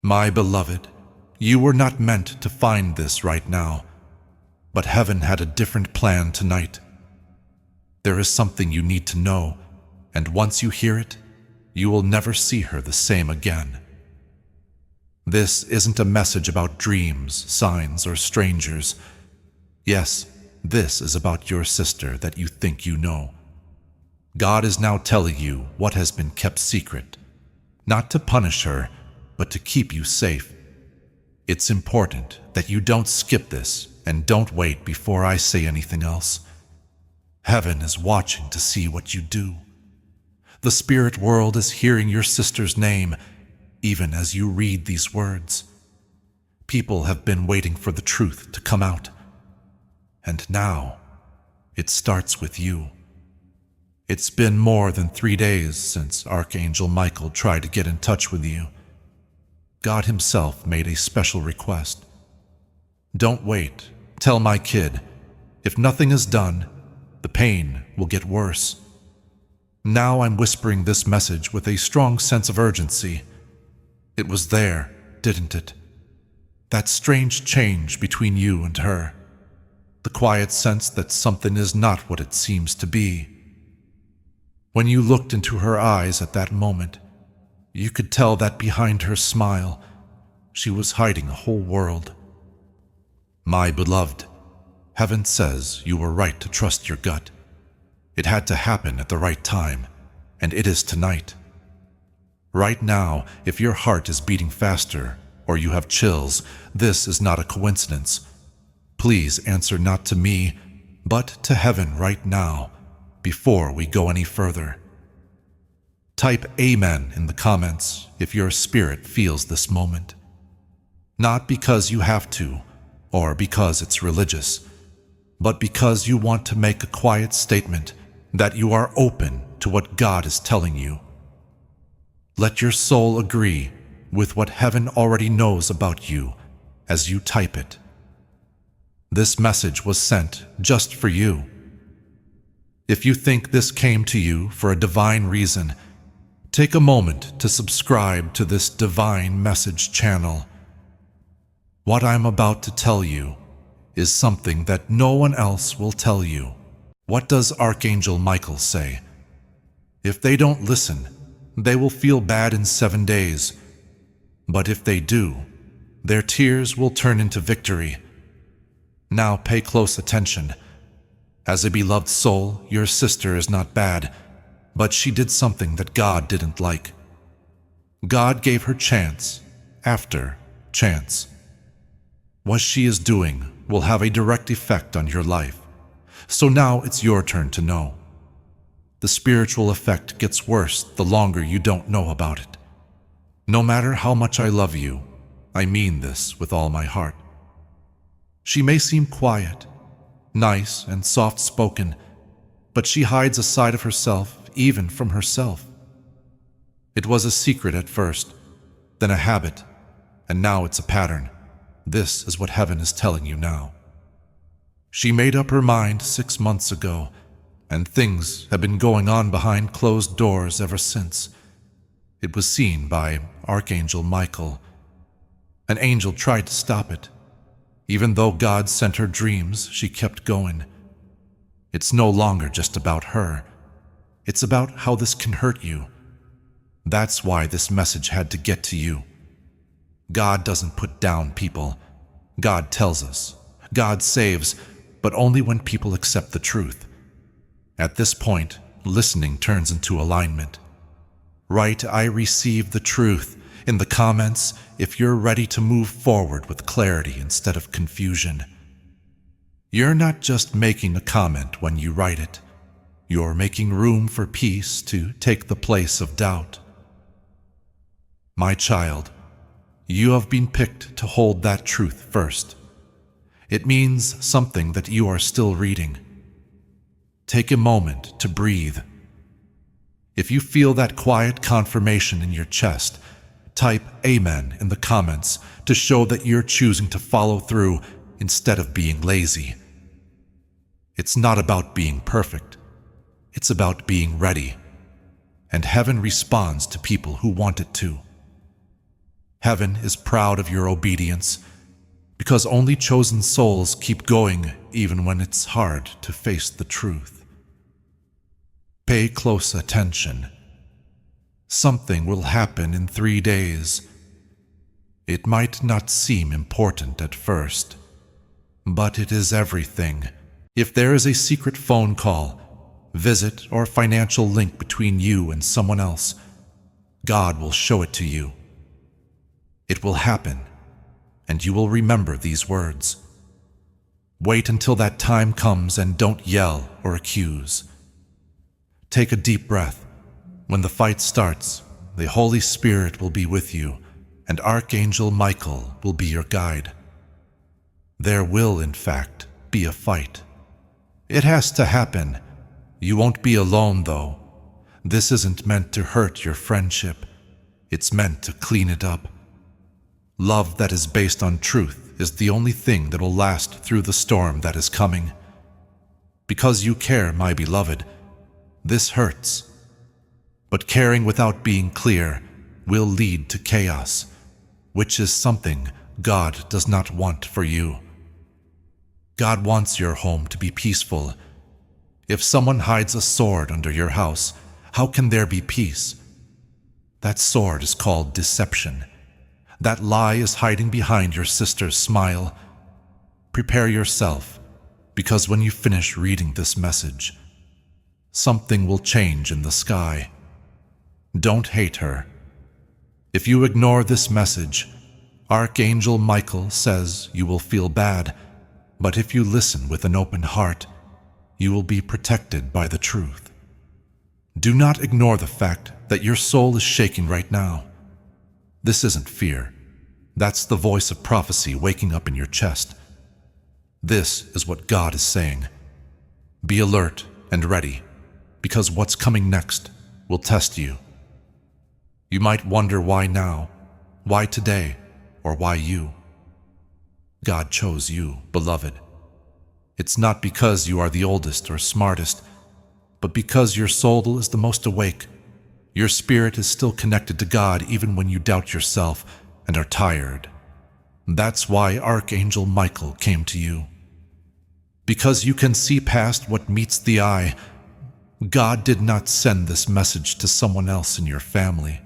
My beloved, you were not meant to find this right now, but heaven had a different plan tonight. There is something you need to know, and once you hear it, you will never see her the same again. This isn't a message about dreams, signs, or strangers. Yes, this is about your sister that you think you know. God is now telling you what has been kept secret, not to punish her, but to keep you safe. It's important that you don't skip this and don't wait before I say anything else. Heaven is watching to see what you do. The spirit world is hearing your sister's name, even as you read these words. People have been waiting for the truth to come out. And now, it starts with you. It's been more than 3 days since Archangel Michael tried to get in touch with you. God himself made a special request. Don't wait. Tell my kid, if nothing is done, the pain will get worse. Now I'm whispering this message with a strong sense of urgency. It was there, didn't it? That strange change between you and her. The quiet sense that something is not what it seems to be. When you looked into her eyes at that moment, you could tell that behind her smile, she was hiding a whole world. My beloved, heaven says you were right to trust your gut. It had to happen at the right time, and it is tonight. Right now, if your heart is beating faster, or you have chills, this is not a coincidence. Please answer not to me, but to heaven right now, before we go any further. Type Amen in the comments if your spirit feels this moment. Not because you have to, or because it's religious, but because you want to make a quiet statement that you are open to what God is telling you. Let your soul agree with what heaven already knows about you as you type it. This message was sent just for you. If you think this came to you for a divine reason, take a moment to subscribe to this divine message channel. What I'm about to tell you is something that no one else will tell you. What does Archangel Michael say? If they don't listen, they will feel bad in 7 days. But if they do, their tears will turn into victory. Now pay close attention. As a beloved soul, your sister is not bad, but she did something that God didn't like. God gave her chance after chance. What she is doing will have a direct effect on your life. So now it's your turn to know. The spiritual effect gets worse the longer you don't know about it. No matter how much I love you, I mean this with all my heart. She may seem quiet, nice and soft-spoken, but she hides a side of herself even from herself. It was a secret at first, then a habit, and now it's a pattern. This is what heaven is telling you now. She made up her mind 6 months ago, and things have been going on behind closed doors ever since. It was seen by Archangel Michael. An angel tried to stop it. Even though God sent her dreams, she kept going. It's no longer just about her. It's about how this can hurt you. That's why this message had to get to you. God doesn't put down people. God tells us. God saves, but only when people accept the truth. At this point, listening turns into alignment. Write, I receive the truth in the comments if you're ready to move forward with clarity instead of confusion. You're not just making a comment when you write it. You're making room for peace to take the place of doubt. My child, you have been picked to hold that truth first. It means something that you are still reading. Take a moment to breathe. If you feel that quiet confirmation in your chest, type Amen in the comments to show that you're choosing to follow through instead of being lazy. It's not about being perfect. It's about being ready. And heaven responds to people who want it to. Heaven is proud of your obedience, because only chosen souls keep going even when it's hard to face the truth. Pay close attention. Something will happen in 3 days. It might not seem important at first, but it is everything. If there is a secret phone call, visit, or financial link between you and someone else, God will show it to you. It will happen, and you will remember these words. Wait until that time comes and don't yell or accuse. Take a deep breath. When the fight starts, the Holy Spirit will be with you, and Archangel Michael will be your guide. There will, in fact, be a fight. It has to happen. You won't be alone, though. This isn't meant to hurt your friendship. It's meant to clean it up. Love that is based on truth is the only thing that will last through the storm that is coming. Because you care, my beloved, this hurts. But caring without being clear will lead to chaos, which is something God does not want for you. God wants your home to be peaceful. If someone hides a sword under your house, how can there be peace? That sword is called deception. That lie is hiding behind your sister's smile. Prepare yourself, because when you finish reading this message, something will change in the sky. Don't hate her. If you ignore this message, Archangel Michael says you will feel bad, but if you listen with an open heart, you will be protected by the truth. Do not ignore the fact that your soul is shaking right now. This isn't fear. That's the voice of prophecy waking up in your chest. This is what God is saying. Be alert and ready, because what's coming next will test you. You might wonder why now, why today, or why you. God chose you, beloved. It's not because you are the oldest or smartest, but because your soul is the most awake. Your spirit is still connected to God even when you doubt yourself and are tired. That's why Archangel Michael came to you. Because you can see past what meets the eye, God did not send this message to someone else in your family.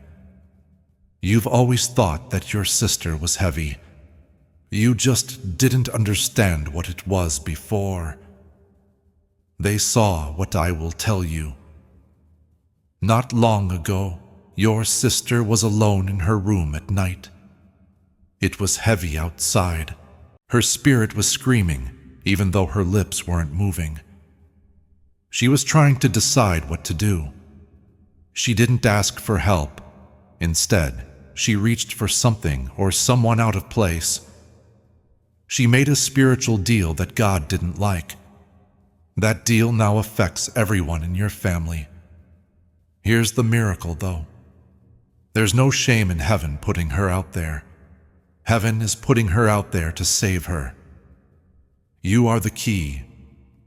You've always thought that your sister was heavy. You just didn't understand what it was before. They saw what I will tell you. Not long ago, your sister was alone in her room at night. It was heavy outside. Her spirit was screaming, even though her lips weren't moving. She was trying to decide what to do. She didn't ask for help. Instead, she reached for something or someone out of place. She made a spiritual deal that God didn't like. That deal now affects everyone in your family. Here's the miracle, though. There's no shame in heaven putting her out there. Heaven is putting her out there to save her. You are the key,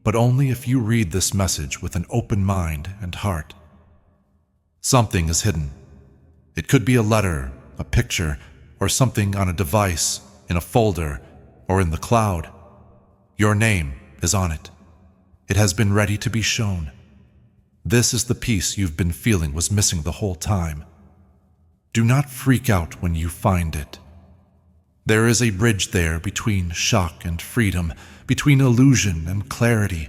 but only if you read this message with an open mind and heart. Something is hidden. It could be a letter, a picture, or something on a device, in a folder, or in the cloud. Your name is on it. It has been ready to be shown. This is the peace you've been feeling was missing the whole time. Do not freak out when you find it. There is a bridge there between shock and freedom, between illusion and clarity.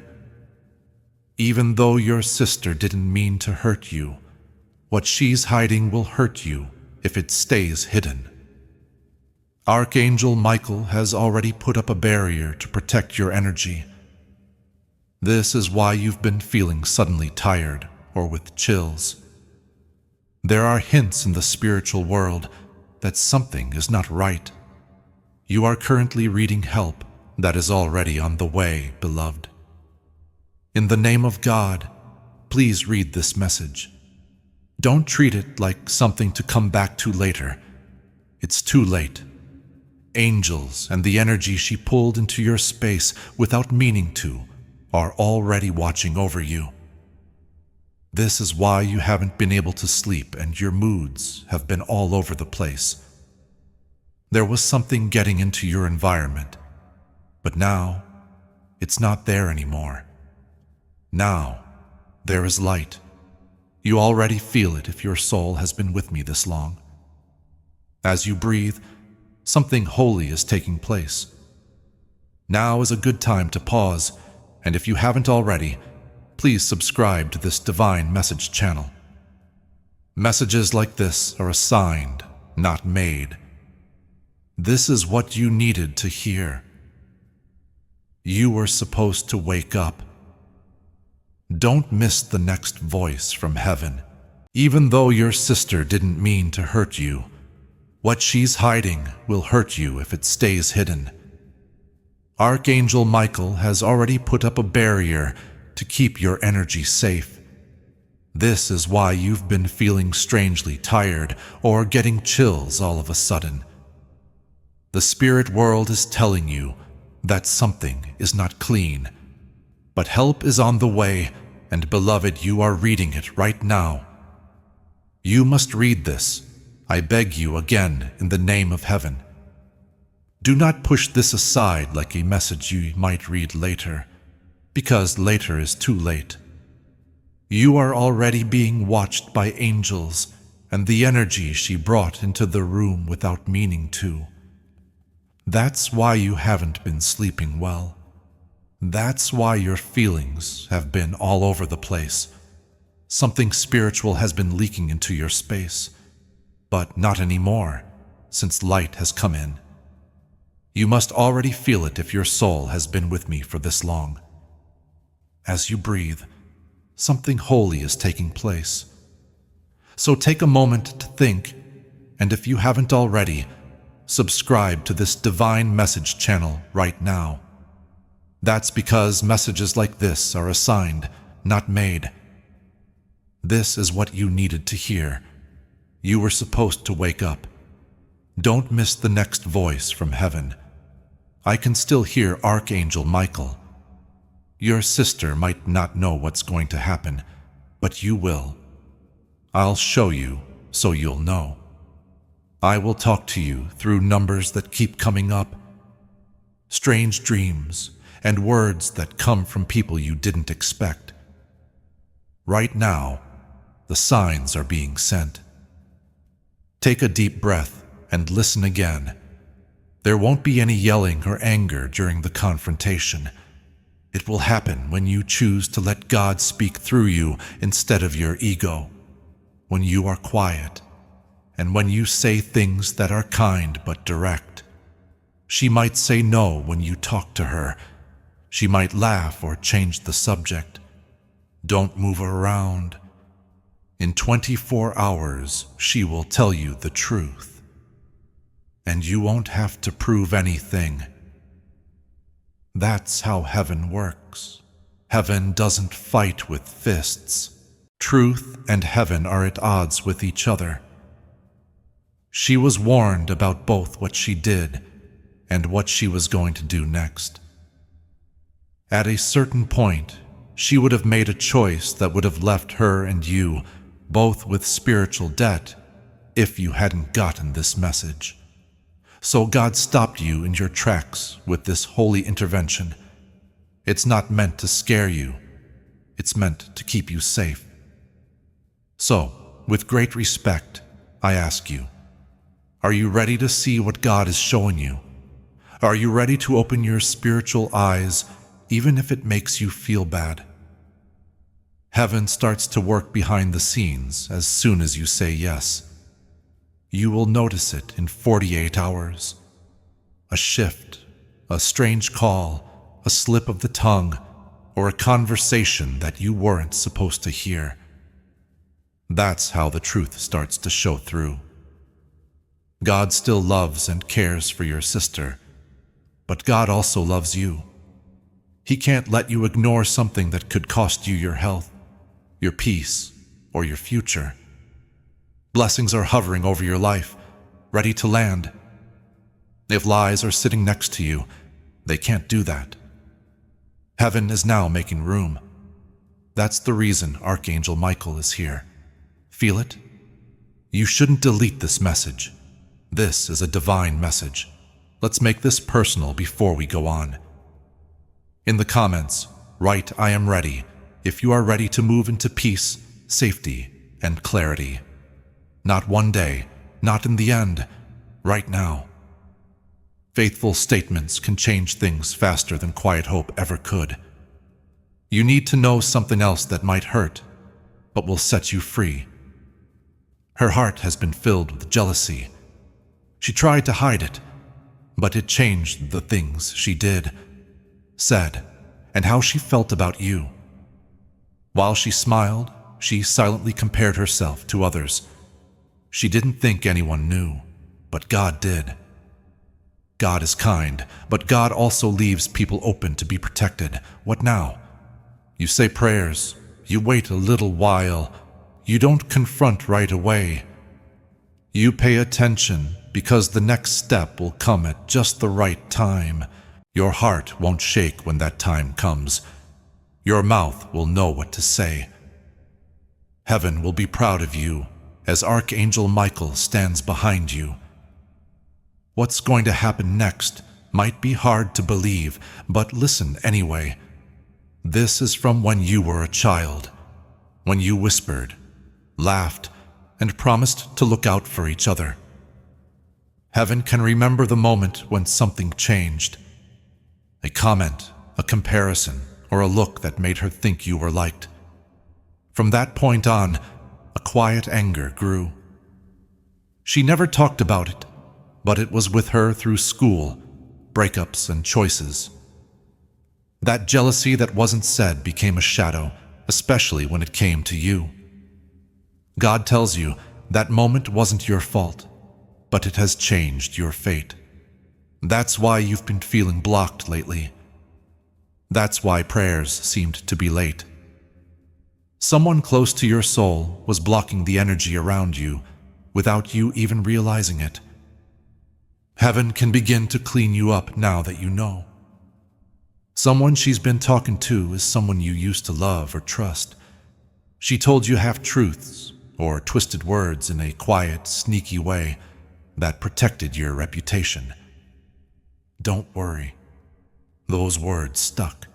Even though your sister didn't mean to hurt you, what she's hiding will hurt you if it stays hidden. Archangel Michael has already put up a barrier to protect your energy. This is why you've been feeling suddenly tired or with chills. There are hints in the spiritual world that something is not right. You are currently reading help that is already on the way, beloved. In the name of God, please read this message. Don't treat it like something to come back to later. It's too late. Angels and the energy she pulled into your space without meaning to are already watching over you. This is why you haven't been able to sleep and your moods have been all over the place. There was something getting into your environment, but now it's not there anymore. Now there is light. You already feel it if your soul has been with me this long. As you breathe, something holy is taking place. Now is a good time to pause, and if you haven't already, please subscribe to this divine message channel. Messages like this are assigned, not made. This is what you needed to hear. You were supposed to wake up. Don't miss the next voice from heaven. Even though your sister didn't mean to hurt you, what she's hiding will hurt you if it stays hidden. Archangel Michael has already put up a barrier to keep your energy safe. This is why you've been feeling strangely tired or getting chills all of a sudden. The spirit world is telling you that something is not clean, but help is on the way, and beloved, you are reading it right now. You must read this, I beg you again, in the name of heaven. Do not push this aside like a message you might read later, because later is too late. You are already being watched by angels and the energy she brought into the room without meaning to. That's why you haven't been sleeping well. That's why your feelings have been all over the place. Something spiritual has been leaking into your space, but not anymore, since light has come in. You must already feel it if your soul has been with me for this long. As you breathe, something holy is taking place. So take a moment to think, and if you haven't already, subscribe to this divine message channel right now. That's because messages like this are assigned, not made. This is what you needed to hear. You were supposed to wake up. Don't miss the next voice from heaven. I can still hear Archangel Michael. Your sister might not know what's going to happen, but you will. I'll show you so you'll know. I will talk to you through numbers that keep coming up, strange dreams, and words that come from people you didn't expect. Right now, the signs are being sent. Take a deep breath and listen again. There won't be any yelling or anger during the confrontation. It will happen when you choose to let God speak through you instead of your ego, when you are quiet, and when you say things that are kind but direct. She might say no when you talk to her. She might laugh or change the subject. Don't move around. In 24 hours, she will tell you the truth. And you won't have to prove anything. That's how heaven works. Heaven doesn't fight with fists. Truth and heaven are at odds with each other. She was warned about both what she did and what she was going to do next. At a certain point, she would have made a choice that would have left her and you both with spiritual debt if you hadn't gotten this message. So God stopped you in your tracks with this holy intervention. It's not meant to scare you. It's meant to keep you safe. So, with great respect, I ask you, are you ready to see what God is showing you? Are you ready to open your spiritual eyes, even if it makes you feel bad? Heaven starts to work behind the scenes as soon as you say yes. You will notice it in 48 hours. A shift, a strange call, a slip of the tongue, or a conversation that you weren't supposed to hear. That's how the truth starts to show through. God still loves and cares for your sister, but God also loves you. He can't let you ignore something that could cost you your health, your peace, or your future. Blessings are hovering over your life, ready to land. If lies are sitting next to you, they can't do that. Heaven is now making room. That's the reason Archangel Michael is here. Feel it? You shouldn't delete this message. This is a divine message. Let's make this personal before we go on. In the comments, write "I am ready" if you are ready to move into peace, safety, and clarity. Not one day, not in the end, right now. Faithful statements can change things faster than quiet hope ever could. You need to know something else that might hurt, but will set you free. Her heart has been filled with jealousy. She tried to hide it, but it changed the things she did, said, and how she felt about you. While she smiled, she silently compared herself to others. She didn't think anyone knew, but God did. God is kind, but God also leaves people open to be protected. What now? You say prayers, you wait a little while, you don't confront right away. You pay attention because the next step will come at just the right time. Your heart won't shake when that time comes. Your mouth will know what to say. Heaven will be proud of you as Archangel Michael stands behind you. What's going to happen next might be hard to believe, but listen anyway. This is from when you were a child, when you whispered, laughed, and promised to look out for each other. Heaven can remember the moment when something changed. A comment, a comparison, or a look that made her think you were liked. From that point on, a quiet anger grew. She never talked about it, but it was with her through school, breakups, and choices. That jealousy that wasn't said became a shadow, especially when it came to you. God tells you that moment wasn't your fault, but it has changed your fate. That's why you've been feeling blocked lately. That's why prayers seemed to be late. Someone close to your soul was blocking the energy around you without you even realizing it. Heaven can begin to clean you up now that you know. Someone she's been talking to is someone you used to love or trust. She told you half-truths or twisted words in a quiet, sneaky way that protected your reputation. Don't worry. Those words stuck.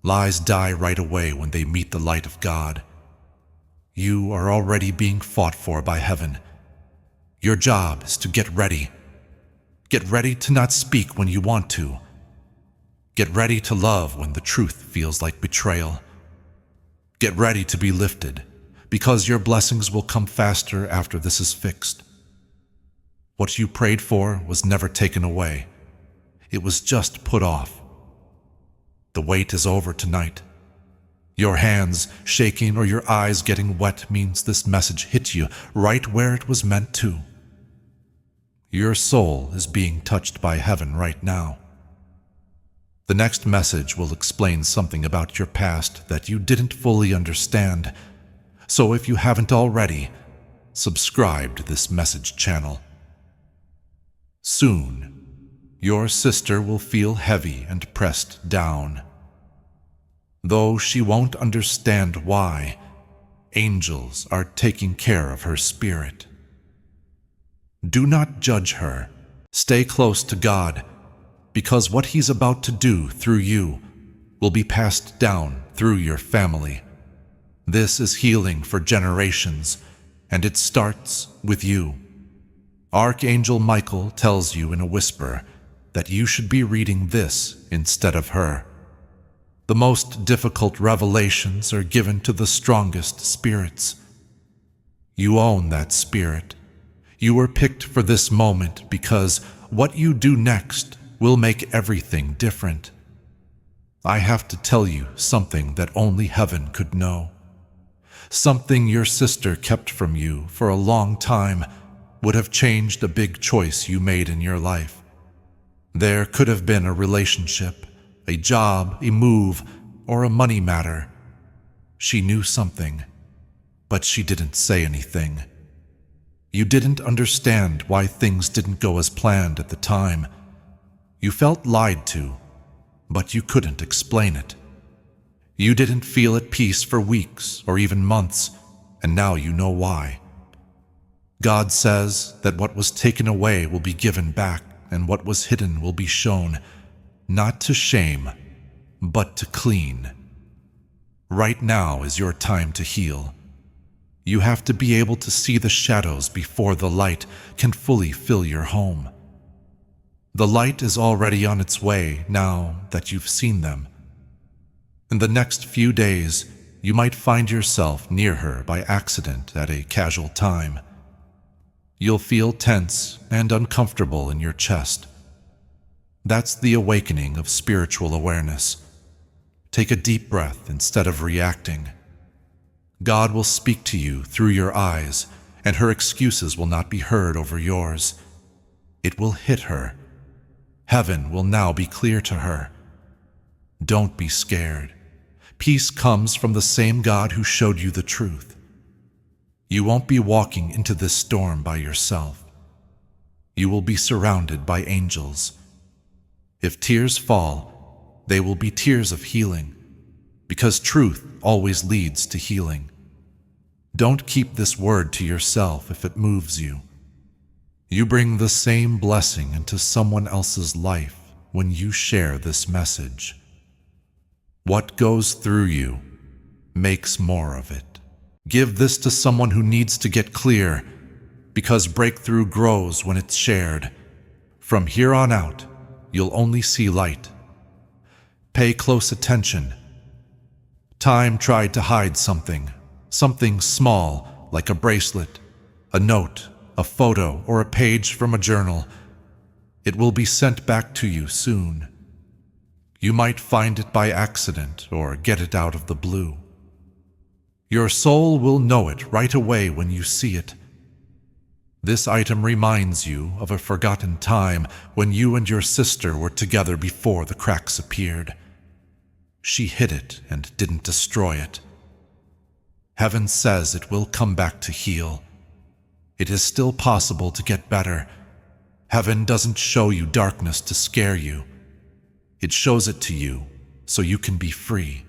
Lies die right away when they meet the light of God. You are already being fought for by heaven. Your job is to get ready. Get ready to not speak when you want to. Get ready to love when the truth feels like betrayal. Get ready to be lifted, because your blessings will come faster after this is fixed. What you prayed for was never taken away. It was just put off. The wait is over tonight. Your hands shaking or your eyes getting wet means this message hit you right where it was meant to. Your soul is being touched by heaven right now. The next message will explain something about your past that you didn't fully understand. So if you haven't already, subscribe to this message channel. Soon, your sister will feel heavy and pressed down. Though she won't understand why, angels are taking care of her spirit. Do not judge her. Stay close to God, because what He's about to do through you will be passed down through your family. This is healing for generations, and it starts with you. Archangel Michael tells you in a whisper that you should be reading this instead of her. The most difficult revelations are given to the strongest spirits. You own that spirit. You were picked for this moment because what you do next will make everything different. I have to tell you something that only heaven could know. Something your sister kept from you for a long time would have changed a big choice you made in your life. There could have been a relationship, a job, a move, or a money matter. She knew something, but she didn't say anything. You didn't understand why things didn't go as planned at the time. You felt lied to, but you couldn't explain it. You didn't feel at peace for weeks or even months, and now you know why. God says that what was taken away will be given back, and what was hidden will be shown, not to shame, but to clean. Right now is your time to heal. You have to be able to see the shadows before the light can fully fill your home. The light is already on its way now that you've seen them. In the next few days, you might find yourself near her by accident at a casual time. You'll feel tense and uncomfortable in your chest. That's the awakening of spiritual awareness. Take a deep breath instead of reacting. God will speak to you through your eyes, and her excuses will not be heard over yours. It will hit her. Heaven will now be clear to her. Don't be scared. Peace comes from the same God who showed you the truth. You won't be walking into this storm by yourself. You will be surrounded by angels. If tears fall, they will be tears of healing, because truth always leads to healing. Don't keep this word to yourself if it moves you. You bring the same blessing into someone else's life when you share this message. What goes through you makes more of it. Give this to someone who needs to get clear, because breakthrough grows when it's shared. From here on out, you'll only see light. Pay close attention. Time tried to hide something small like a bracelet, a note, a photo, or a page from a journal. It will be sent back to you soon. You might find it by accident or get it out of the blue. Your soul will know it right away when you see it. This item reminds you of a forgotten time when you and your sister were together before the cracks appeared. She hid it and didn't destroy it. Heaven says it will come back to heal. It is still possible to get better. Heaven doesn't show you darkness to scare you. It shows it to you so you can be free.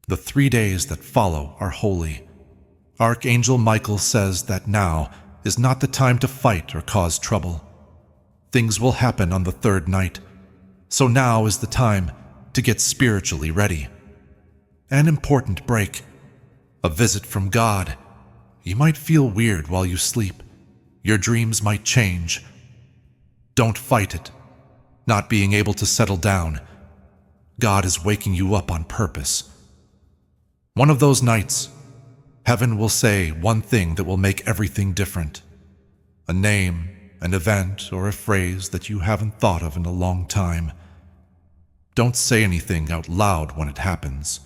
The 3 days that follow are holy. Archangel Michael says that now is not the time to fight or cause trouble. Things will happen on the 3rd night, so now is the time to get spiritually ready. An important break, a visit from God. You might feel weird while you sleep. Your dreams might change. Don't fight it. Not being able to settle down. God is waking you up on purpose. One of those nights, heaven will say one thing that will make everything different. A name, an event, or a phrase that you haven't thought of in a long time. Don't say anything out loud when it happens.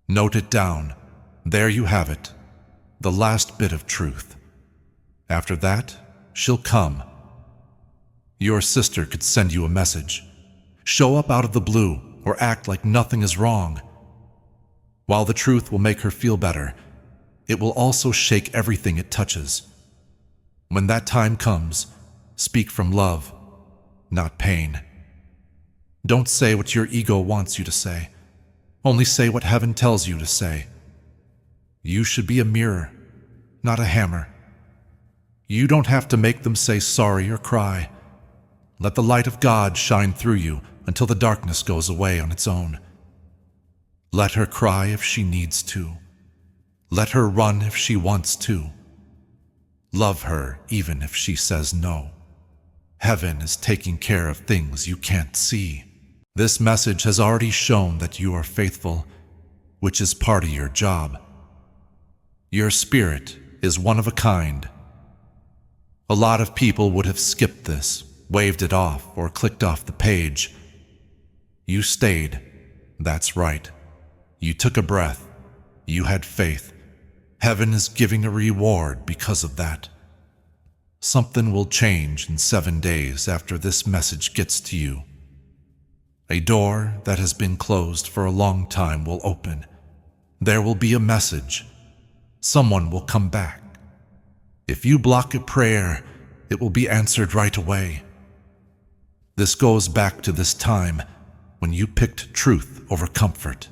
Note it down. There you have it. The last bit of truth. After that, she'll come. Your sister could send you a message. Show up out of the blue or act like nothing is wrong. While the truth will make her feel better, it will also shake everything it touches. When that time comes, speak from love, not pain. Don't say what your ego wants you to say. Only say what heaven tells you to say. You should be a mirror, not a hammer. You don't have to make them say sorry or cry. Let the light of God shine through you until the darkness goes away on its own. Let her cry if she needs to. Let her run if she wants to. Love her even if she says no. Heaven is taking care of things you can't see. This message has already shown that you are faithful, which is part of your job. Your spirit is one of a kind. A lot of people would have skipped this, waved it off, or clicked off the page. You stayed. That's right. You took a breath. You had faith. Heaven is giving a reward because of that. Something will change in 7 days after this message gets to you. A door that has been closed for a long time will open. There will be a message. Someone will come back. If you block a prayer, it will be answered right away. This goes back to this time when you picked truth over comfort.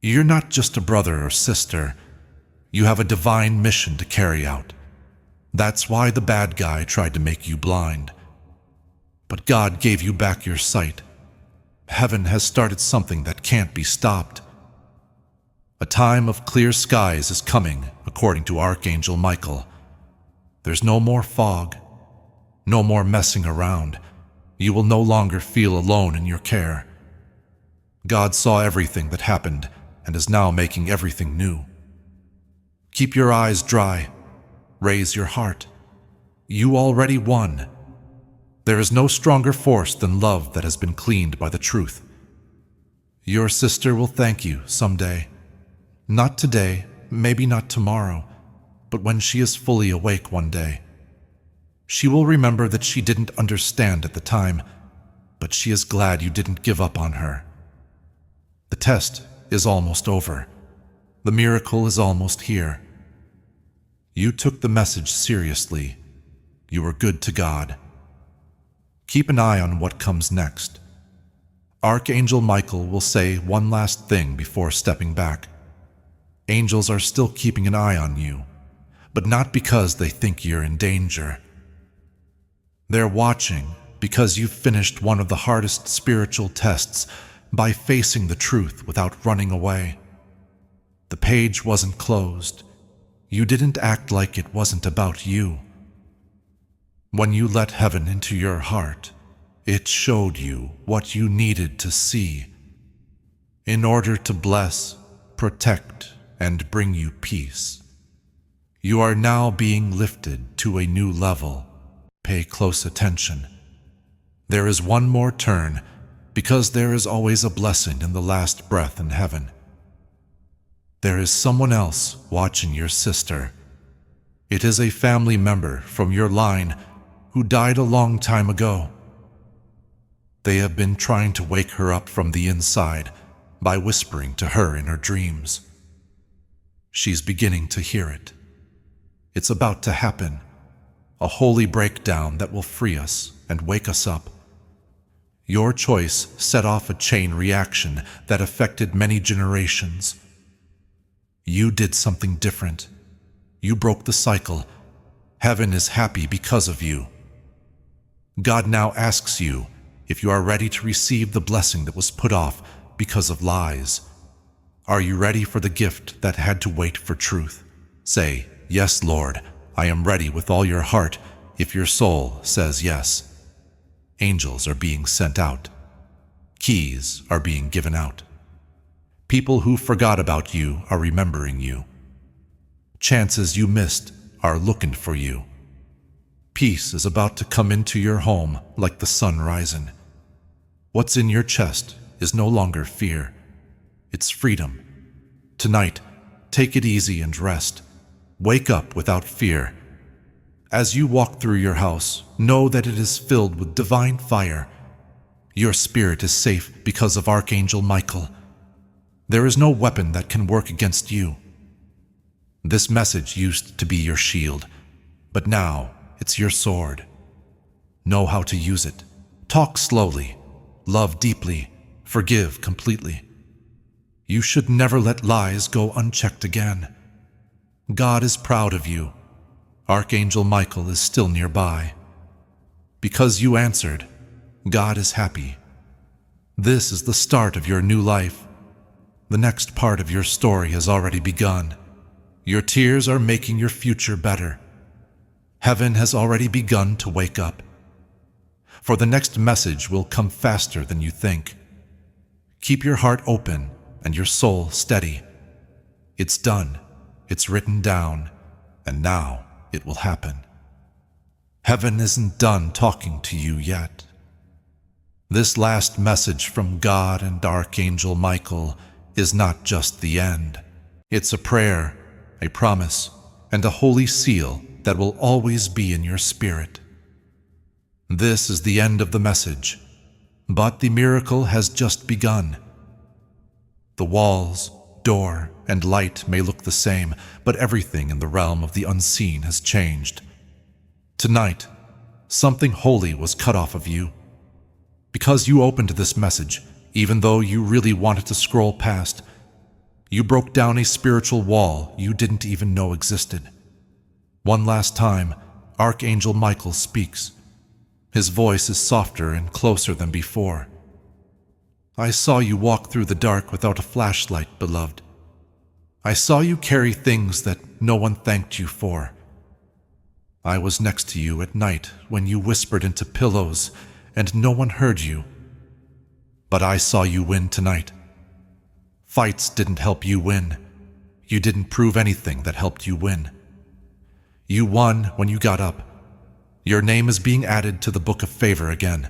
You're not just a brother or sister. You have a divine mission to carry out. That's why the bad guy tried to make you blind. But God gave you back your sight. Heaven has started something that can't be stopped. A time of clear skies is coming, according to Archangel Michael. There's no more fog, no more messing around. You will no longer feel alone in your care. God saw everything that happened and is now making everything new. Keep your eyes dry. Raise your heart. You already won. There is no stronger force than love that has been cleaned by the truth. Your sister will thank you someday. Not today, maybe not tomorrow, but when she is fully awake one day. She will remember that she didn't understand at the time, but she is glad you didn't give up on her. The test is almost over. The miracle is almost here. You took the message seriously. You were good to God. Keep an eye on what comes next. Archangel Michael will say one last thing before stepping back. Angels are still keeping an eye on you, but not because they think you're in danger. They're watching because you've finished one of the hardest spiritual tests by facing the truth without running away. The page wasn't closed. You didn't act like it wasn't about you. When you let heaven into your heart, it showed you what you needed to see in order to bless, protect, and bring you peace. You are now being lifted to a new level. Pay close attention. There is one more turn, because there is always a blessing in the last breath in heaven. There is someone else watching your sister. It is a family member from your line who died a long time ago. They have been trying to wake her up from the inside by whispering to her in her dreams. She's beginning to hear it. It's about to happen. A holy breakdown that will free us and wake us up. Your choice set off a chain reaction that affected many generations. You did something different. You broke the cycle. Heaven is happy because of you. God now asks you if you are ready to receive the blessing that was put off because of lies. Are you ready for the gift that had to wait for truth? Say, "Yes, Lord, I am ready with all your heart," if your soul says yes. Angels are being sent out. Keys are being given out. People who forgot about you are remembering you. Chances you missed are looking for you. Peace is about to come into your home like the sun rising. What's in your chest is no longer fear. It's freedom. Tonight, take it easy and rest. Wake up without fear. As you walk through your house, know that it is filled with divine fire. Your spirit is safe because of Archangel Michael. There is no weapon that can work against you. This message used to be your shield, but now it's your sword. Know how to use it. Talk slowly. Love deeply. Forgive completely. You should never let lies go unchecked again. God is proud of you. Archangel Michael is still nearby. Because you answered, God is happy. This is the start of your new life. The next part of your story has already begun. Your tears are making your future better. Heaven has already begun to wake up. For the next message will come faster than you think. Keep your heart open and your soul steady. It's done. It's written down. And now it will happen. Heaven isn't done talking to you yet. This last message from God and Archangel Michael is not just the end. It's a prayer, a promise, and a holy seal that will always be in your spirit. This is the end of the message, but the miracle has just begun. The walls, door, and light may look the same, but everything in the realm of the unseen has changed. Tonight, something holy was cut off of you. Because you opened this message, even though you really wanted to scroll past, You broke down a spiritual wall you didn't even know existed. One last time, Archangel Michael speaks. His voice is softer and closer than before. I saw you walk through the dark without a flashlight, beloved. I saw you carry things that no one thanked you for. I was next to you at night when you whispered into pillows and no one heard you. But I saw you win tonight. Fights didn't help you win. You didn't prove anything that helped you win. You won when you got up. Your name is being added to the Book of Favor again.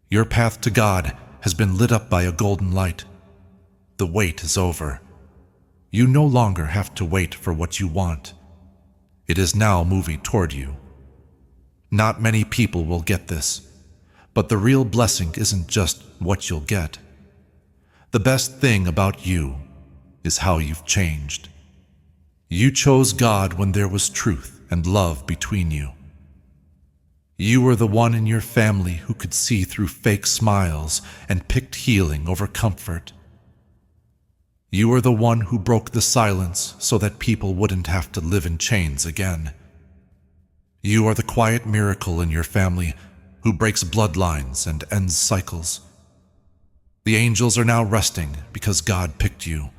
Your path to God has been lit up by a golden light. The wait is over. You no longer have to wait for what you want. It is now moving toward you. Not many people will get this, but the real blessing isn't just what you'll get. The best thing about you is how you've changed. You chose God when there was truth and love between you. You were the one in your family who could see through fake smiles and picked healing over comfort. You were the one who broke the silence so that people wouldn't have to live in chains again. You are the quiet miracle in your family who breaks bloodlines and ends cycles. The angels are now resting because God picked you.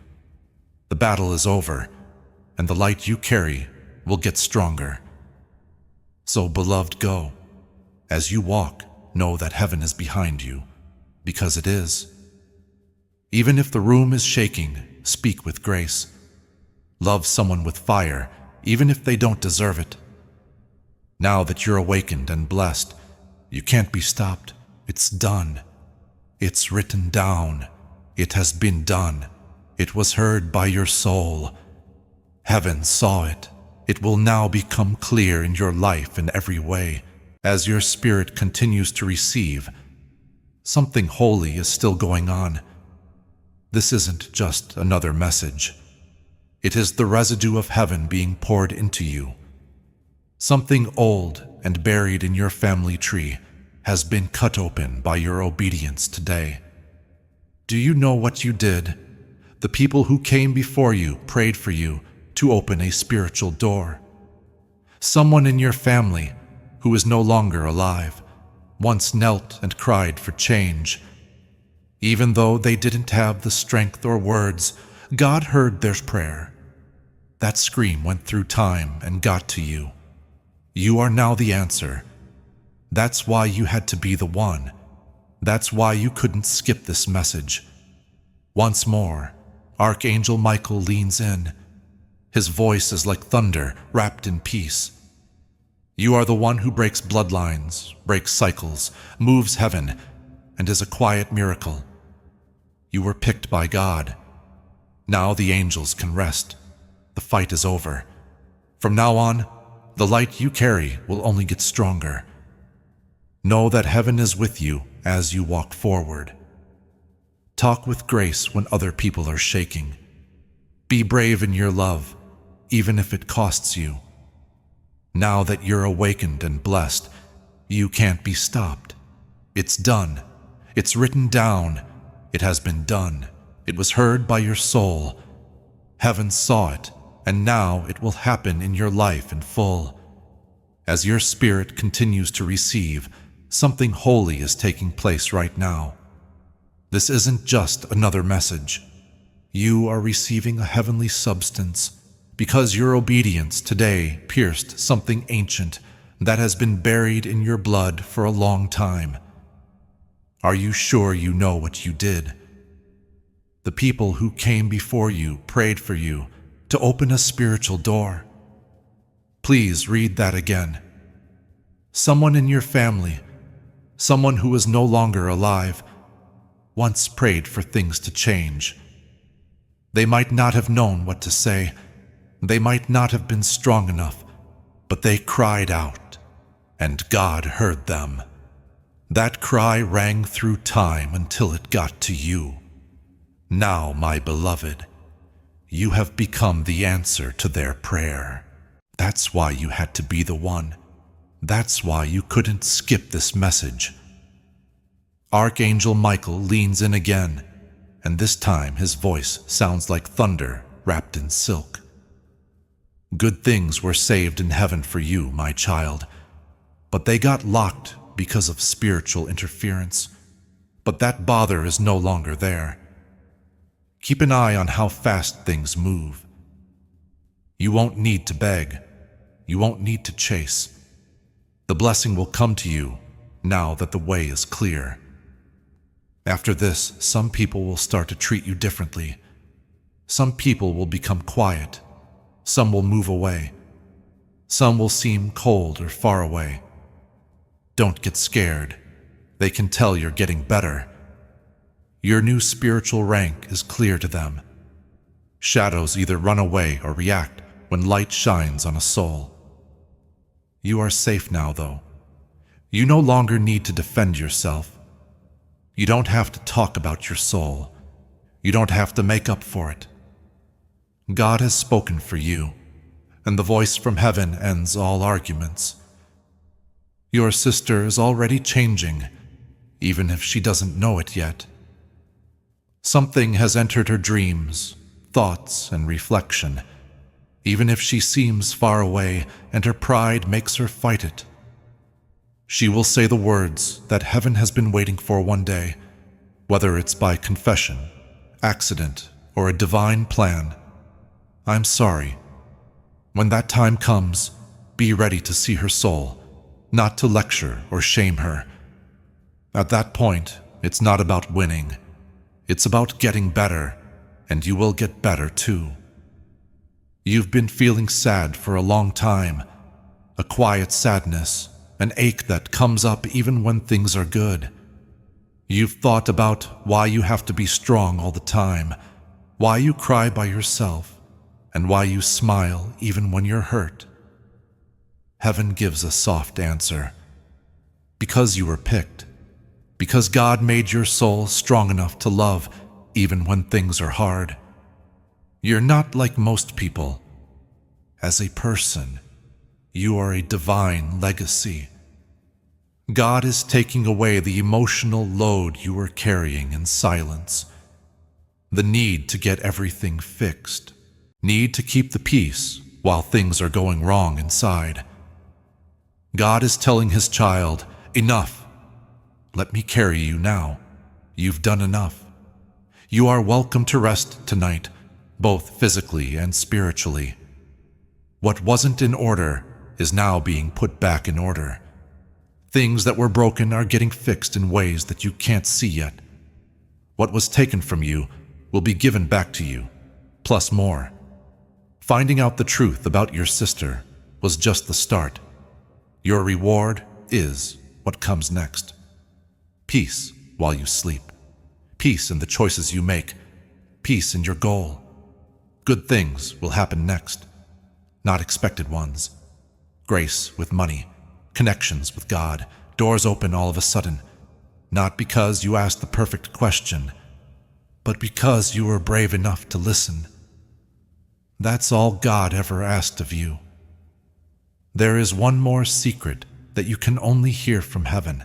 The battle is over, and the light you carry will get stronger. So, beloved, go. As you walk, know that heaven is behind you, because it is. Even if the room is shaking, speak with grace. Love someone with fire, even if they don't deserve it. Now that you're awakened and blessed, you can't be stopped. It's done. It's written down. It has been done. It was heard by your soul. Heaven saw it. It will now become clear in your life in every way. As your spirit continues to receive, something holy is still going on. This isn't just another message. It is the residue of heaven being poured into you. Something old and buried in your family tree has been cut open by your obedience today. Do you know what you did? The people who came before you prayed for you to open a spiritual door. Someone in your family who is no longer alive once knelt and cried for change. Even though they didn't have the strength or words, God heard their prayer. That scream went through time and got to you. You are now the answer. That's why you had to be the one. That's why you couldn't skip this message. Once more, Archangel Michael leans in. His voice is like thunder wrapped in peace. You are the one who breaks bloodlines, breaks cycles, moves heaven, and is a quiet miracle. You were picked by God. Now the angels can rest. The fight is over. From now on, the light you carry will only get stronger. Know that heaven is with you as you walk forward. Talk with grace when other people are shaking. Be brave in your love, even if it costs you. Now that you're awakened and blessed, you can't be stopped. It's done. It's written down. It has been done. It was heard by your soul. Heaven saw it, and now it will happen in your life in full. As your spirit continues to receive, something holy is taking place right now. This isn't just another message. You are receiving a heavenly substance because your obedience today pierced something ancient that has been buried in your blood for a long time. Are you sure you know what you did? The people who came before you prayed for you to open a spiritual door. Please read that again. Someone in your family, someone who is no longer alive, once prayed for things to change. They might not have known what to say. They might not have been strong enough, but they cried out, and God heard them. That cry rang through time until it got to you. Now, my beloved, you have become the answer to their prayer. That's why you had to be the one. That's why you couldn't skip this message. Archangel Michael leans in again, and this time his voice sounds like thunder wrapped in silk. Good things were saved in heaven for you, my child, but they got locked because of spiritual interference. But that bother is no longer there. Keep an eye on how fast things move. You won't need to beg. You won't need to chase. The blessing will come to you now that the way is clear. After this, some people will start to treat you differently. Some people will become quiet. Some will move away. Some will seem cold or far away. Don't get scared. They can tell you're getting better. Your new spiritual rank is clear to them. Shadows either run away or react when light shines on a soul. You are safe now, though. You no longer need to defend yourself. You don't have to talk about your soul. You don't have to make up for it. God has spoken for you, and the voice from heaven ends all arguments. Your sister is already changing, even if she doesn't know it yet. Something has entered her dreams, thoughts, and reflection, even if she seems far away and her pride makes her fight it. She will say the words that heaven has been waiting for one day, whether it's by confession, accident, or a divine plan. I'm sorry. When that time comes, be ready to see her soul, not to lecture or shame her. At that point, it's not about winning. It's about getting better, and you will get better too. You've been feeling sad for a long time, a quiet sadness, an ache that comes up even when things are good. You've thought about why you have to be strong all the time, why you cry by yourself, and why you smile even when you're hurt. Heaven gives a soft answer. Because you were picked. Because God made your soul strong enough to love even when things are hard. You're not like most people. As a person, you are a divine legacy. God is taking away the emotional load you were carrying in silence. The need to get everything fixed. Need to keep the peace while things are going wrong inside. God is telling his child, enough. Let me carry you now. You've done enough. You are welcome to rest tonight, both physically and spiritually. What wasn't in order is now being put back in order. Things that were broken are getting fixed in ways that you can't see yet. What was taken from you will be given back to you, plus more. Finding out the truth about your sister was just the start. Your reward is what comes next. Peace while you sleep. Peace in the choices you make. Peace in your goal. Good things will happen next. Not expected ones. Grace with money. Connections with God. Doors open all of a sudden. Not because you asked the perfect question, but because you were brave enough to listen. That's all God ever asked of you. There is one more secret that you can only hear from heaven.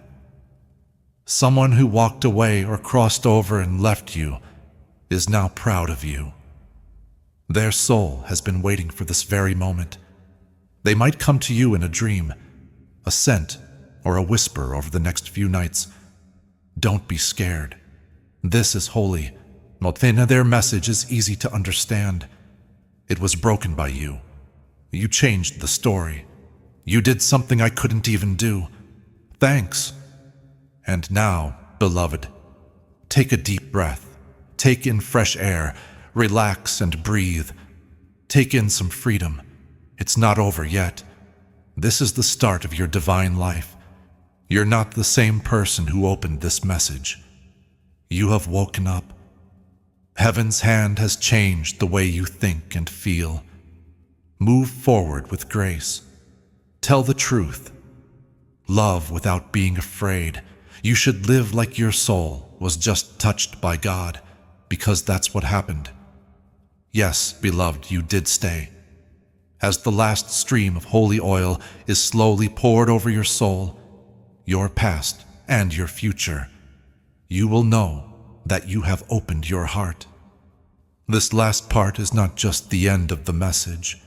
Someone who walked away or crossed over and left you is now proud of you. Their soul has been waiting for this very moment. They might come to you in a dream, a scent, or a whisper over the next few nights. Don't be scared. This is holy. Their message is easy to understand. It was broken by you. You changed the story. You did something I couldn't even do. Thanks. And now, beloved, take a deep breath. Take in fresh air. Relax and breathe. Take in some freedom. It's not over yet. This is the start of your divine life. You're not the same person who opened this message. You have woken up. Heaven's hand has changed the way you think and feel. Move forward with grace. Tell the truth. Love without being afraid. You should live like your soul was just touched by God, because that's what happened. Yes, beloved, you did stay. As the last stream of holy oil is slowly poured over your soul, your past and your future, you will know that you have opened your heart. This last part is not just the end of the message.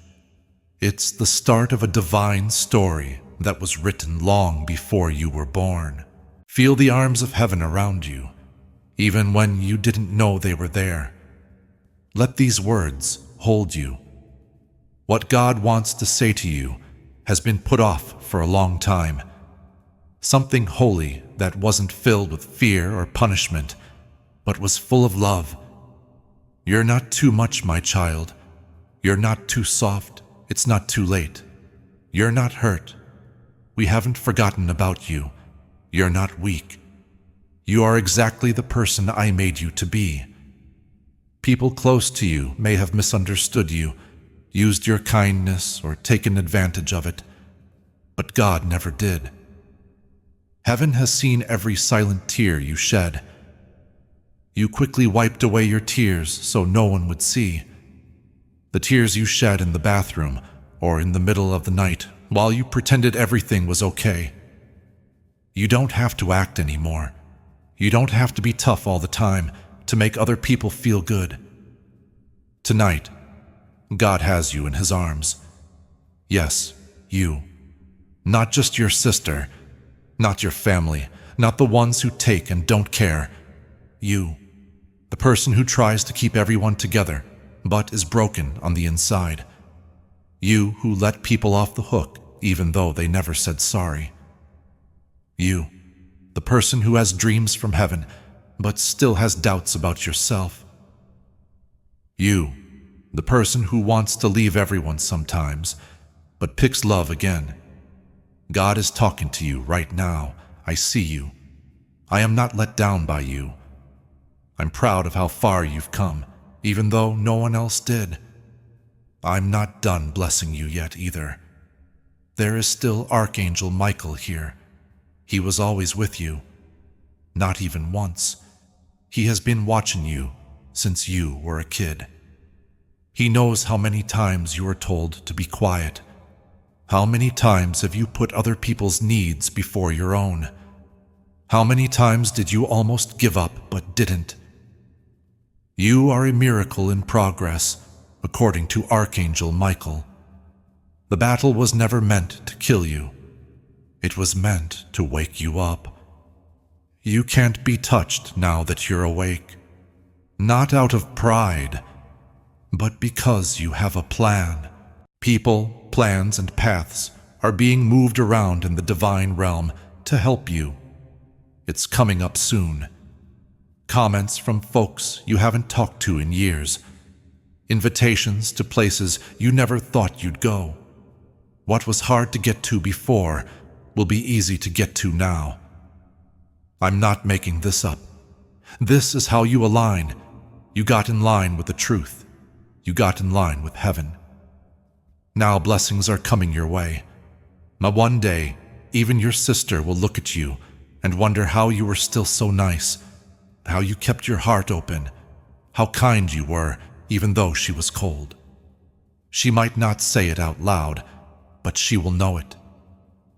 It's the start of a divine story that was written long before you were born. Feel the arms of heaven around you, even when you didn't know they were there. Let these words hold you. What God wants to say to you has been put off for a long time. Something holy that wasn't filled with fear or punishment, but was full of love. You're not too much, my child. You're not too soft. It's not too late. You're not hurt. We haven't forgotten about you. You're not weak. You are exactly the person I made you to be. People close to you may have misunderstood you, used your kindness, or taken advantage of it, but God never did. Heaven has seen every silent tear you shed. You quickly wiped away your tears so no one would see. The tears you shed in the bathroom or in the middle of the night while you pretended everything was okay. You don't have to act anymore. You don't have to be tough all the time to make other people feel good. Tonight, God has you in His arms. Yes, you. Not just your sister, not your family, not the ones who take and don't care. You. The person who tries to keep everyone together, but is broken on the inside. You who let people off the hook even though they never said sorry. You. The person who has dreams from heaven, but still has doubts about yourself. You. The person who wants to leave everyone sometimes, but picks love again. God is talking to you right now. I see you. I am not let down by you. I'm proud of how far you've come, even though no one else did. I'm not done blessing you yet either. There is still Archangel Michael here. He was always with you. Not even once. He has been watching you since you were a kid. He knows how many times you were told to be quiet. How many times have you put other people's needs before your own? How many times did you almost give up but didn't? You are a miracle in progress, according to Archangel Michael. The battle was never meant to kill you. It was meant to wake you up. You can't be touched now that you're awake. Not out of pride, but because you have a plan. People, plans, and paths are being moved around in the divine realm to help you. It's coming up soon. Comments from folks you haven't talked to in years. Invitations to places you never thought you'd go. What was hard to get to before will be easy to get to now. I'm not making this up. This is how you align. You got in line with the truth. You got in line with heaven. Now blessings are coming your way. Now one day, even your sister will look at you and wonder how you were still so nice, how you kept your heart open, how kind you were even though she was cold. She might not say it out loud, but she will know it.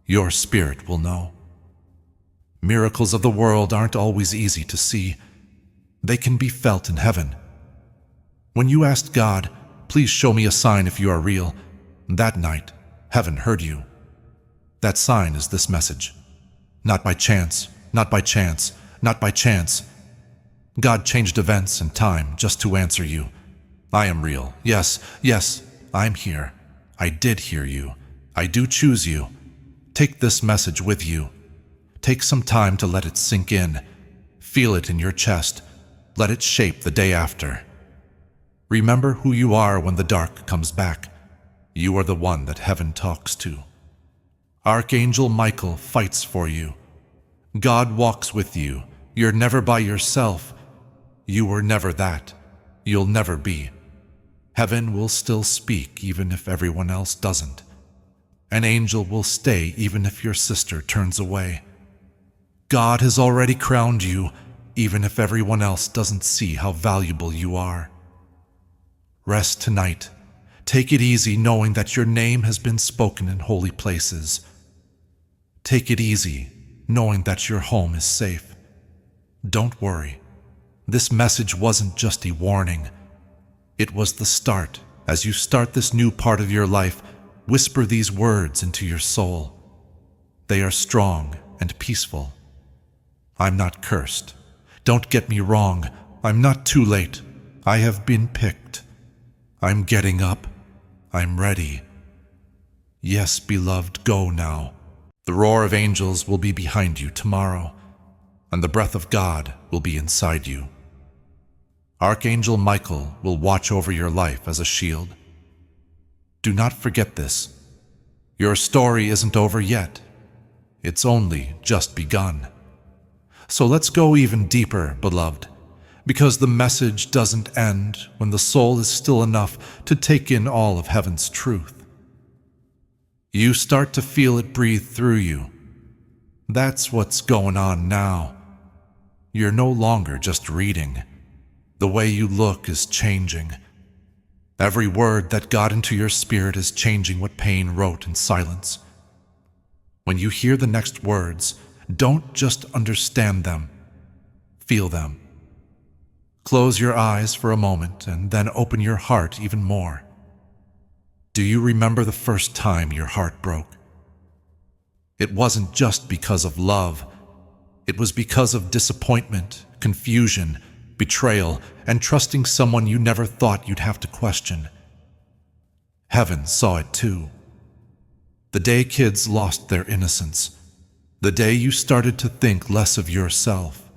Your spirit will know. Miracles of the world aren't always easy to see. They can be felt in heaven. When you asked God, please show me a sign if you are real, that night, heaven heard you. That sign is this message. Not by chance, not by chance, not by chance. God changed events and time just to answer you. I am real. Yes, yes, I'm here. I did hear you. I do choose you. Take this message with you. Take some time to let it sink in. Feel it in your chest. Let it shape the day after. Remember who you are when the dark comes back. You are the one that heaven talks to. Archangel Michael fights for you. God walks with you. You're never by yourself. You were never that. You'll never be. Heaven will still speak even if everyone else doesn't. An angel will stay even if your sister turns away. God has already crowned you even if everyone else doesn't see how valuable you are. Rest tonight. Take it easy knowing that your name has been spoken in holy places. Take it easy knowing that your home is safe. Don't worry. This message wasn't just a warning. It was the start. As you start this new part of your life, whisper these words into your soul. They are strong and peaceful. I'm not cursed. Don't get me wrong. I'm not too late. I have been picked. I'm getting up. I'm ready. Yes, beloved, go now. The roar of angels will be behind you tomorrow, and the breath of God will be inside you. Archangel Michael will watch over your life as a shield. Do not forget this. Your story isn't over yet. It's only just begun. So let's go even deeper, beloved, because the message doesn't end when the soul is still enough to take in all of heaven's truth. You start to feel it breathe through you. That's what's going on now. You're no longer just reading. The way you look is changing. Every word that got into your spirit is changing what pain wrote in silence. When you hear the next words, don't just understand them. Feel them. Close your eyes for a moment and then open your heart even more. Do you remember the first time your heart broke? It wasn't just because of love. It was because of disappointment, confusion, betrayal, and trusting someone you never thought you'd have to question. Heaven saw it too. The day kids lost their innocence. The day you started to think less of yourself.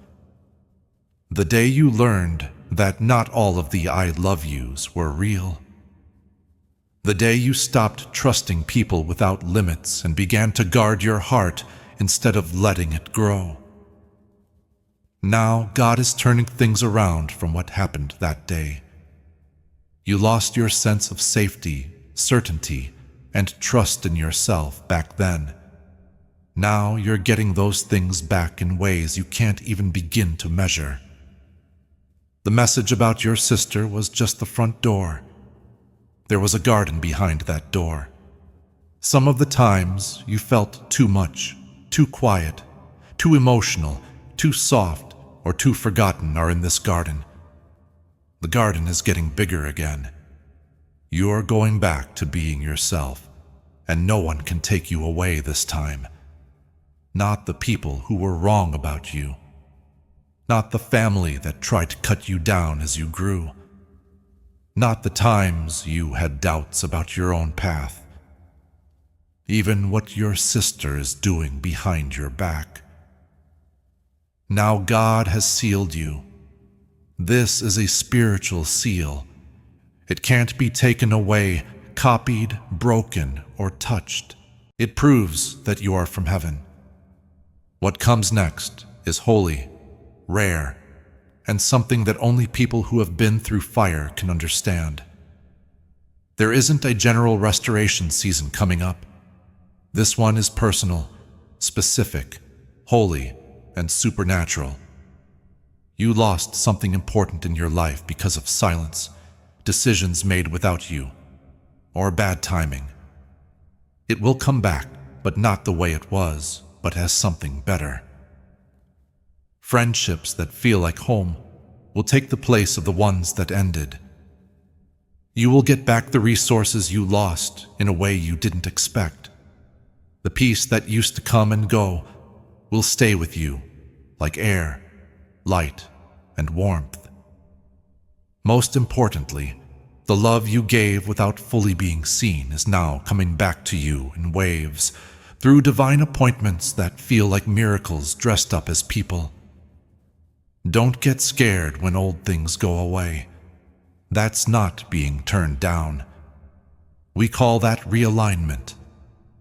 The day you learned that not all of the I love yous were real. The day you stopped trusting people without limits and began to guard your heart instead of letting it grow. Now God is turning things around from what happened that day. You lost your sense of safety, certainty, and trust in yourself back then. Now you're getting those things back in ways you can't even begin to measure. The message about your sister was just the front door. There was a garden behind that door. Some of the times you felt too much, too quiet, too emotional, too soft, or too forgotten are in this garden. The garden is getting bigger again. You're going back to being yourself, and no one can take you away this time. Not the people who were wrong about you. Not the family that tried to cut you down as you grew. Not the times you had doubts about your own path. Even what your sister is doing behind your back. Now God has sealed you. This is a spiritual seal. It can't be taken away, copied, broken, or touched. It proves that you are from heaven. What comes next is holy, rare, and something that only people who have been through fire can understand. There isn't a general restoration season coming up. This one is personal, specific, holy, and supernatural. You lost something important in your life because of silence, decisions made without you, or bad timing. It will come back, but not the way it was, but as something better. Friendships that feel like home will take the place of the ones that ended. You will get back the resources you lost in a way you didn't expect. The peace that used to come and go will stay with you, like air, light, and warmth. Most importantly, the love you gave without fully being seen is now coming back to you in waves, through divine appointments that feel like miracles dressed up as people. Don't get scared when old things go away. That's not being turned down. We call that realignment.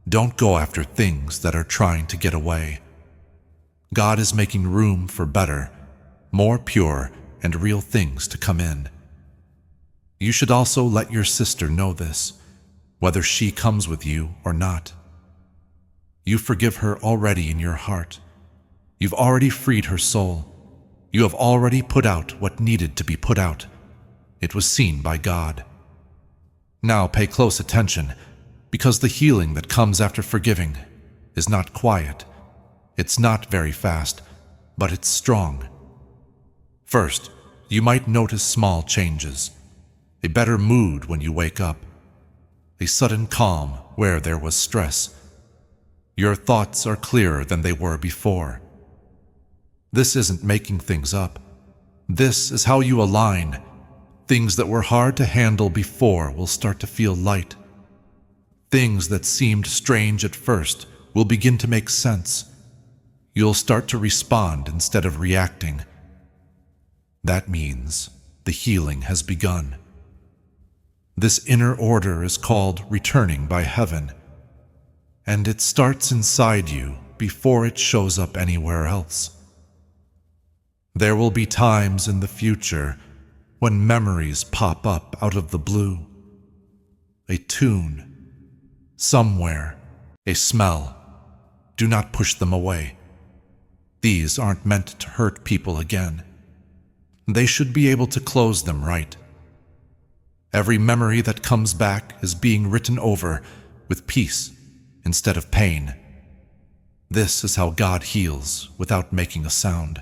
Don't go after things that are trying to get away. God is making room for better, more pure and real things to come in. You should also let your sister know this, whether she comes with you or not. You forgive her already in your heart. You've already freed her soul. You have already put out what needed to be put out. It was seen by God. Now pay close attention, because the healing that comes after forgiving is not quiet. It's not very fast, but it's strong. First, you might notice small changes. A better mood when you wake up. A sudden calm where there was stress. Your thoughts are clearer than they were before. This isn't making things up. This is how you align. Things that were hard to handle before will start to feel light. Things that seemed strange at first will begin to make sense. You'll start to respond instead of reacting. That means the healing has begun. This inner order is called returning by heaven, and it starts inside you before it shows up anywhere else. There will be times in the future when memories pop up out of the blue. A tune, somewhere, a smell. Do not push them away. These aren't meant to hurt people again. They should be able to close them right. Every memory that comes back is being written over with peace instead of pain. This is how God heals without making a sound.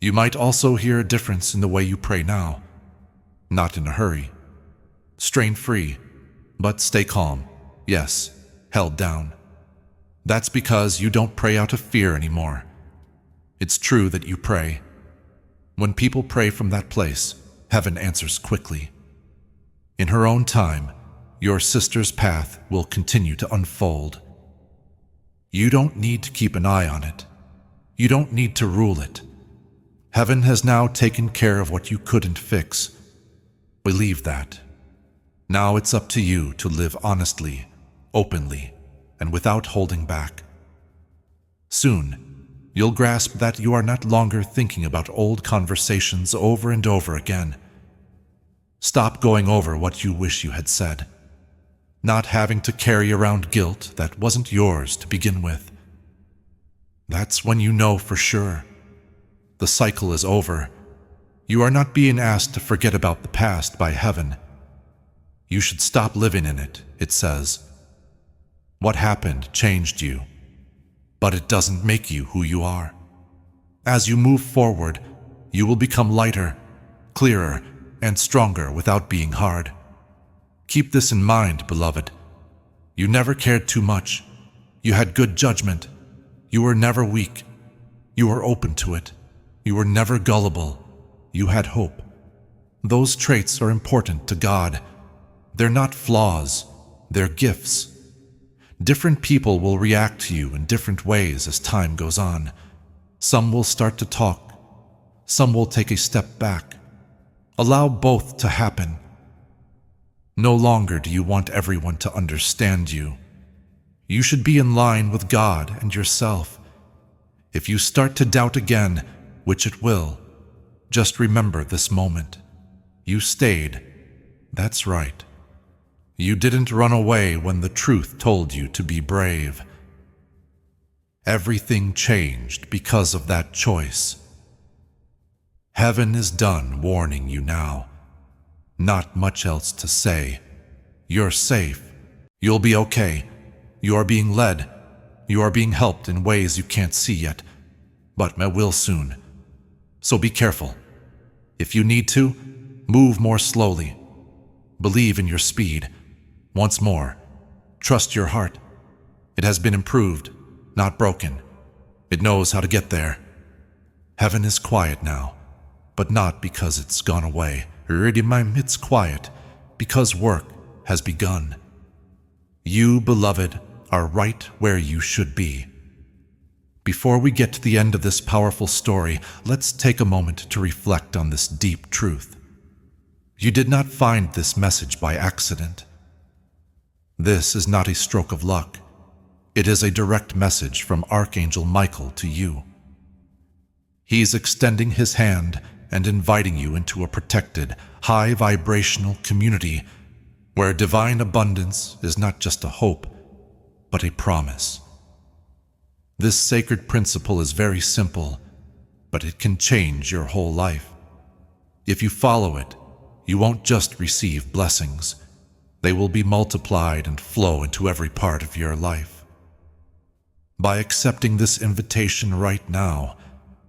You might also hear a difference in the way you pray now. Not in a hurry. Strain-free, but stay calm. Yes, held down. That's because you don't pray out of fear anymore. It's true that you pray. When people pray from that place, heaven answers quickly. In her own time, your sister's path will continue to unfold. You don't need to keep an eye on it. You don't need to rule it. Heaven has now taken care of what you couldn't fix. Believe that. Now it's up to you to live honestly, openly, and without holding back. Soon, you'll grasp that you are not longer thinking about old conversations over and over again. Stop going over what you wish you had said. Not having to carry around guilt that wasn't yours to begin with. That's when you know for sure. The cycle is over. You are not being asked to forget about the past by heaven. You should stop living in it, it says. What happened changed you, but it doesn't make you who you are. As you move forward, you will become lighter, clearer, and stronger without being hard. Keep this in mind, beloved. You never cared too much. You had good judgment. You were never weak. You were open to it. You were never gullible. You had hope. Those traits are important to God. They're not flaws. They're gifts. Different people will react to you in different ways as time goes on. Some will start to talk. Some will take a step back. Allow both to happen. No longer do you want everyone to understand you. You should be in line with God and yourself. If you start to doubt again, which it will, just remember this moment. You stayed. That's right. You didn't run away when the truth told you to be brave. Everything changed because of that choice. Heaven is done warning you now. Not much else to say. You're safe. You'll be okay. You are being led. You are being helped in ways you can't see yet, but will soon. So be careful. If you need to, move more slowly. Believe in your speed. Once more, trust your heart. It has been improved, not broken. It knows how to get there. Heaven is quiet now, but not because it's gone away. It's quiet because work has begun. You, beloved, are right where you should be. Before we get to the end of this powerful story, let's take a moment to reflect on this deep truth. You did not find this message by accident. This is not a stroke of luck. It is a direct message from Archangel Michael to you. He's extending his hand and inviting you into a protected, high-vibrational community where divine abundance is not just a hope, but a promise. This sacred principle is very simple, but it can change your whole life. If you follow it, you won't just receive blessings. They will be multiplied and flow into every part of your life. By accepting this invitation right now,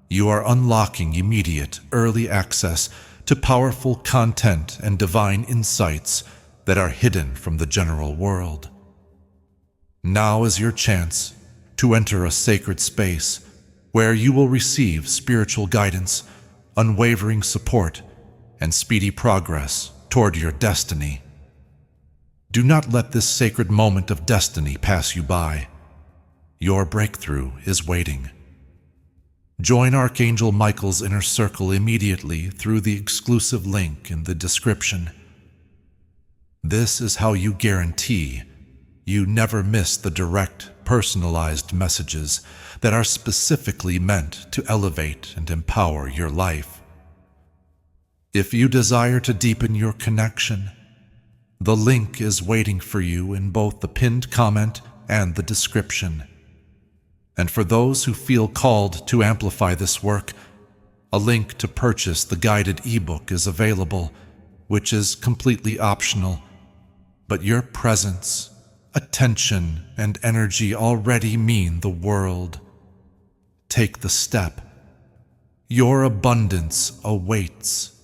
You are unlocking immediate, early access to powerful content and divine insights that are hidden from the general world. Now is your chance to enter a sacred space where you will receive spiritual guidance, unwavering support, and speedy progress toward your destiny. Do not let this sacred moment of destiny pass you by. Your breakthrough is waiting. Join Archangel Michael's inner circle immediately through the exclusive link in the description. This is how you guarantee you never miss the direct, personalized messages that are specifically meant to elevate and empower your life. If you desire to deepen your connection, the link is waiting for you in both the pinned comment and the description. And for those who feel called to amplify this work, a link to purchase the guided ebook is available, which is completely optional, but your presence, attention, and energy already mean the world. Take the step. Your abundance awaits.